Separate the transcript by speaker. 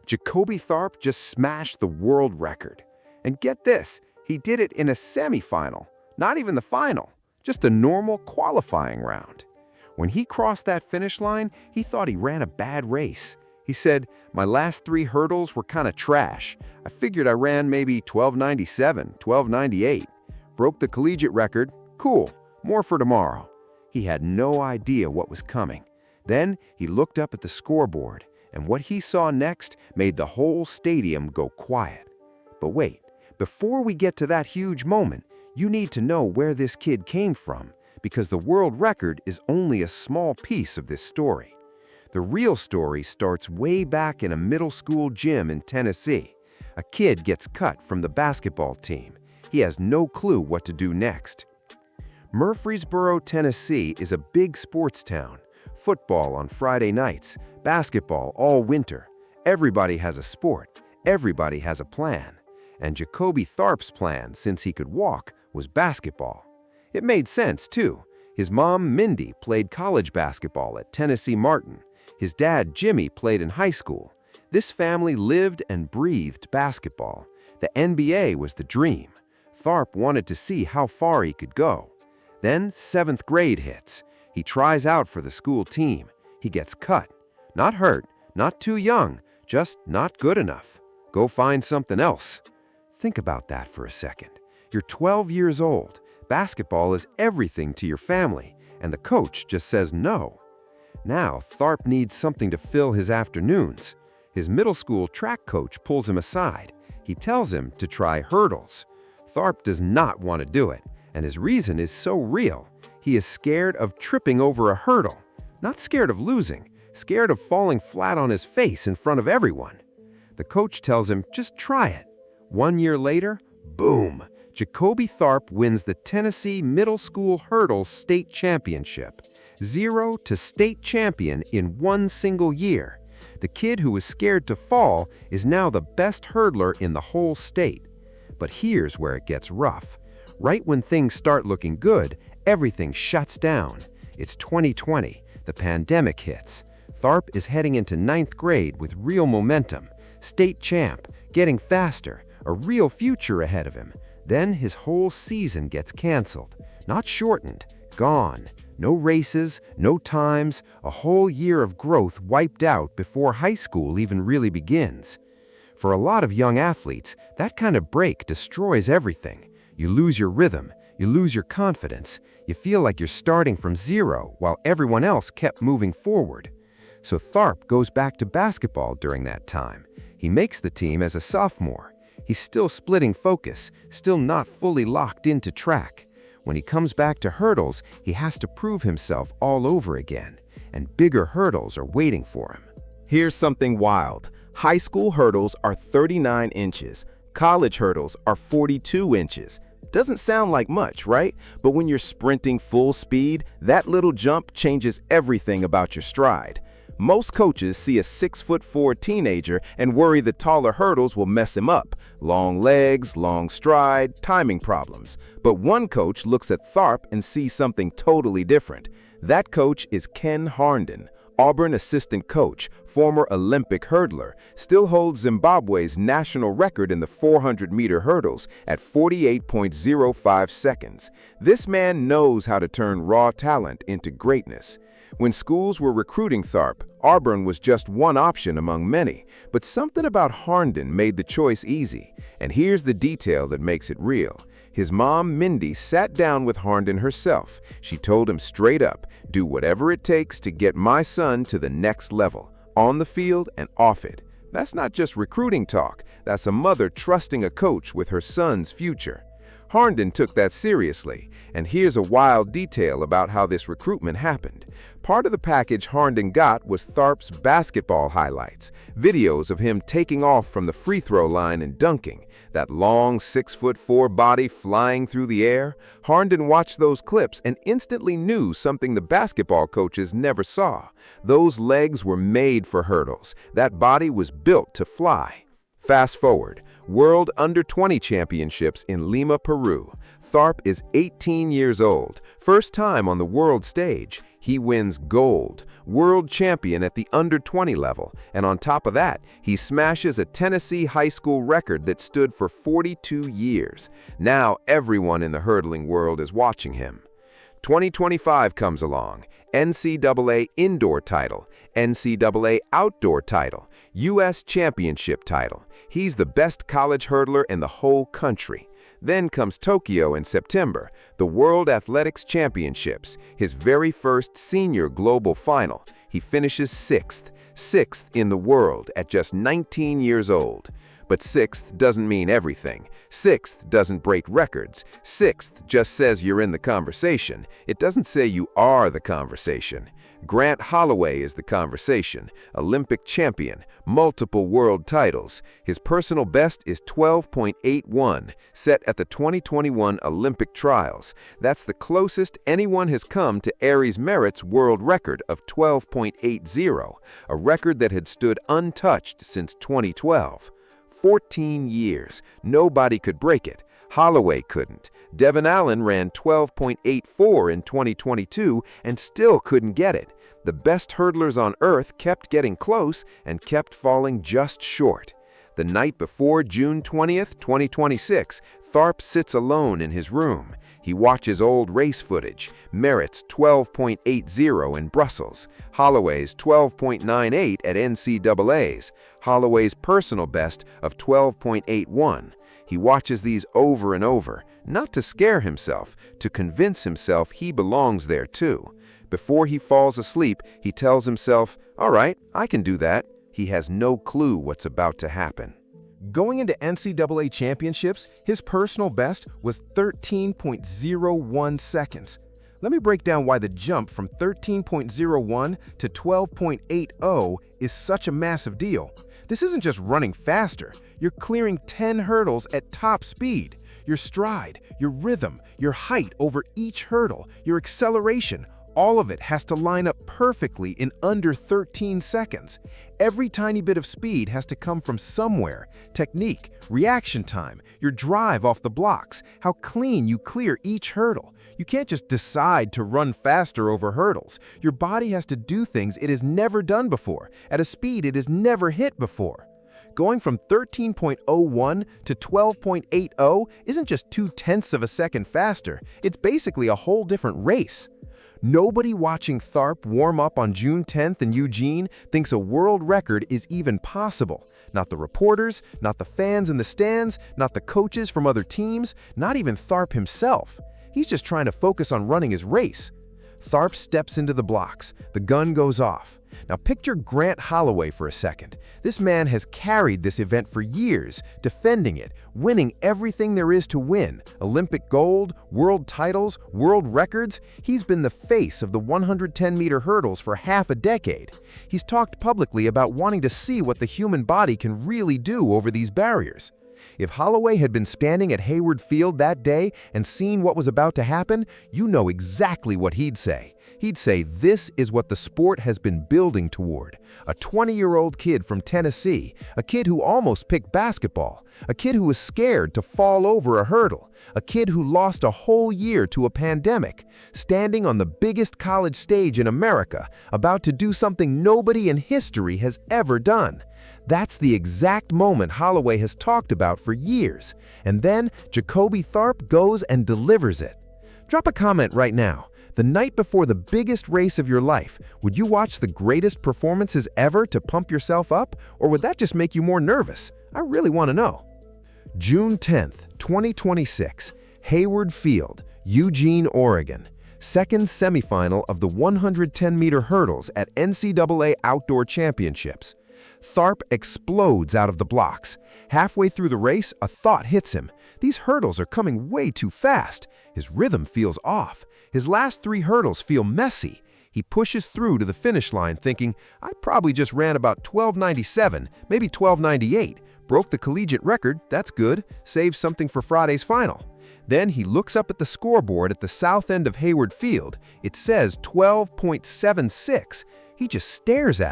Speaker 1: Ja'Kobe Tharp just smashed the world record. And get this, he did it in a semifinal, not even the final, just a normal qualifying round. When he crossed that finish line, he thought he ran a bad race. He said, "My last 3 hurdles were kind of trash. I figured I ran maybe 12:97, 12:98. Broke the collegiate record. Cool, more for tomorrow." He had no idea what was coming. Then he looked up at the scoreboard, and what he saw next made the whole stadium go quiet. But wait, before we get to that huge moment, you need to know where this kid came from, because the world record is only a small piece of this story. The real story starts way back in a middle school gym in Tennessee. A kid gets cut from the basketball team. He has no clue what to do next. Murfreesboro, Tennessee is a big sports town. Football on Friday nights, basketball all winter. Everybody has a sport. Everybody has a plan. And Ja'Kobe Tharp's plan, since he could walk, was basketball. It made sense, too. His mom, Mindy, played college basketball at Tennessee Martin. His dad, Jimmy, played in high school. This family lived and breathed basketball. The NBA was the dream. Tharp wanted to see how far he could go. Then 7th grade hits. He tries out for the school team. He gets cut. Not hurt, not too young, just not good enough. Go find something else. Think about that for a second. You're 12 years old. Basketball is everything to your family, and the coach just says no. Now, Tharp needs something to fill his afternoons. His middle school track coach pulls him aside. He tells him to try hurdles. Tharp does not want to do it, and his reason is so real. He is scared of tripping over a hurdle. Not scared of losing, scared of falling flat on his face in front of everyone. The coach tells him, just try it. 1 year later, boom! Ja'Kobe Tharp wins the Tennessee Middle School Hurdles State Championship. 0 to state champion in 1 single year. The kid who was scared to fall is now the best hurdler in the whole state. But here's where it gets rough. Right when things start looking good, everything shuts down. It's 2020. The pandemic hits. Tharp is heading into 9th grade with real momentum. State champ, getting faster, a real future ahead of him. Then his whole season gets canceled. Not shortened, gone. No races, no times, a whole year of growth wiped out before high school even really begins. For a lot of young athletes, that kind of break destroys everything. You lose your rhythm, you lose your confidence, you feel like you're starting from zero while everyone else kept moving forward. So Tharp goes back to basketball during that time. He makes the team as a sophomore. He's still splitting focus, still not fully locked into track. When he comes back to hurdles, he has to prove himself all over again, and bigger hurdles are waiting for him.
Speaker 2: Here's something wild. High school hurdles are 39 inches. College hurdles are 42 inches. Doesn't sound like much, right? But when you're sprinting full speed, that little jump changes everything about your stride. Most coaches see a 6'4" teenager and worry the taller hurdles will mess him up. Long legs, long stride, timing problems. But one coach looks at Tharp and sees something totally different. That coach is Ken Harnden, Auburn assistant coach, former Olympic hurdler, still holds Zimbabwe's national record in the 400-meter hurdles at 48.05 seconds. This man knows how to turn raw talent into greatness. When schools were recruiting Tharp, Auburn was just one option among many, but something about Harnden made the choice easy. And here's the detail that makes it real. His mom, Mindy, sat down with Harnden herself. She told him straight up, "Do whatever it takes to get my son to the next level, on the field and off it." That's not just recruiting talk. That's a mother trusting a coach with her son's future. Harnden took that seriously, and here's a wild detail about how this recruitment happened. Part of the package Harnden got was Tharp's basketball highlights, videos of him taking off from the free throw line and dunking, that long 6'4" body flying through the air. Harnden watched those clips and instantly knew something the basketball coaches never saw. Those legs were made for hurdles. That body was built to fly. Fast forward, World Under-20 Championships in Lima, Peru. Tharp is 18 years old, first time on the world stage.
Speaker 1: He wins gold, world champion at the under-20 level, and on top of that, he smashes a Tennessee high school record that stood for 42 years. Now everyone in the hurdling world is watching him. 2025 comes along. NCAA indoor title, NCAA outdoor title, U.S. championship title. He's the best college hurdler in the whole country. Then comes Tokyo in September, the World Athletics Championships, his very first senior global final. He finishes sixth in the world at just 19 years old. But sixth doesn't mean everything. Sixth doesn't break records. Sixth just says you're in the conversation. It doesn't say you are the conversation. Grant Holloway is the conversation, Olympic champion, multiple world titles. His personal best is 12.81, set at the 2021 Olympic trials. That's the closest anyone has come to Aries Merritt's world record of 12.80, a record that had stood untouched since 2012. 14 years. Nobody could break it. Holloway couldn't. Devin Allen ran 12.84 in 2022 and still couldn't get it. The best hurdlers on earth kept getting close and kept falling just short. The night before June 20th, 2026, Tharp sits alone in his room. He watches old race footage, Merritt's 12.80 in Brussels, Holloway's 12.98 at NCAA's, Holloway's personal best of 12.81. He watches these over and over, not to scare himself, to convince himself he belongs there too. Before he falls asleep, he tells himself, "All right, I can do that." He has no clue what's about to happen.
Speaker 2: Going into NCAA championships, his personal best was 13.01 seconds. Let me break down why the jump from 13.01 to 12.80 is such a massive deal. This isn't just running faster. You're clearing 10 hurdles at top speed. Your stride, your rhythm, your height over each hurdle, your acceleration, all of it has to line up perfectly in under 13 seconds. Every tiny bit of speed has to come from somewhere. Technique, reaction time, your drive off the blocks, how clean you clear each hurdle. You can't just decide to run faster over hurdles. Your body has to do things it has never done before, at a speed it has never hit before. Going from 13.01 to 12.80 isn't just 0.2 of a second faster, it's basically a whole different race. Nobody watching Tharp warm up on June 10th in Eugene thinks a world record is even possible. Not the reporters, not the fans in the stands, not the coaches from other teams, not even Tharp himself. He's just trying to focus on running his race. Tharp steps into the blocks. The gun goes off. Now picture Grant Holloway for a second. This man has carried this event for years, defending it, winning everything there is to win. Olympic gold, world titles, world records. He's been the face of the 110-meter hurdles for half a decade. He's talked publicly about wanting to see what the human body can really do over these barriers. If Holloway had been standing at Hayward Field that day and seen what was about to happen, you know exactly what he'd say. He'd say this is what the sport has been building toward. A 20-year-old kid from Tennessee, a kid who almost picked basketball, a kid who was scared to fall over a hurdle, a kid who lost a whole year to a pandemic, standing on the biggest college stage in America, about to do something nobody in history has ever done. That's the exact moment Holloway has talked about for years. And then Ja'Kobe Tharp goes and delivers it. Drop a comment right now. The night before the biggest race of your life, would you watch the greatest performances ever to pump yourself up, or would that just make you more nervous? I really want to know. June 10th, 2026, Hayward Field, Eugene, Oregon. Second semifinal of the 110-meter hurdles at NCAA Outdoor Championships. Tharp explodes out of the blocks. Halfway through the race, a thought hits him. These hurdles are coming way too fast. His rhythm feels off. His last 3 hurdles feel messy. He pushes through to the finish line thinking, I probably just ran about 12:97, maybe 12:98. Broke the collegiate record, that's good. Saves something for Friday's final. Then he looks up at the scoreboard at the south end of Hayward Field. It says 12.76. He just stares at it.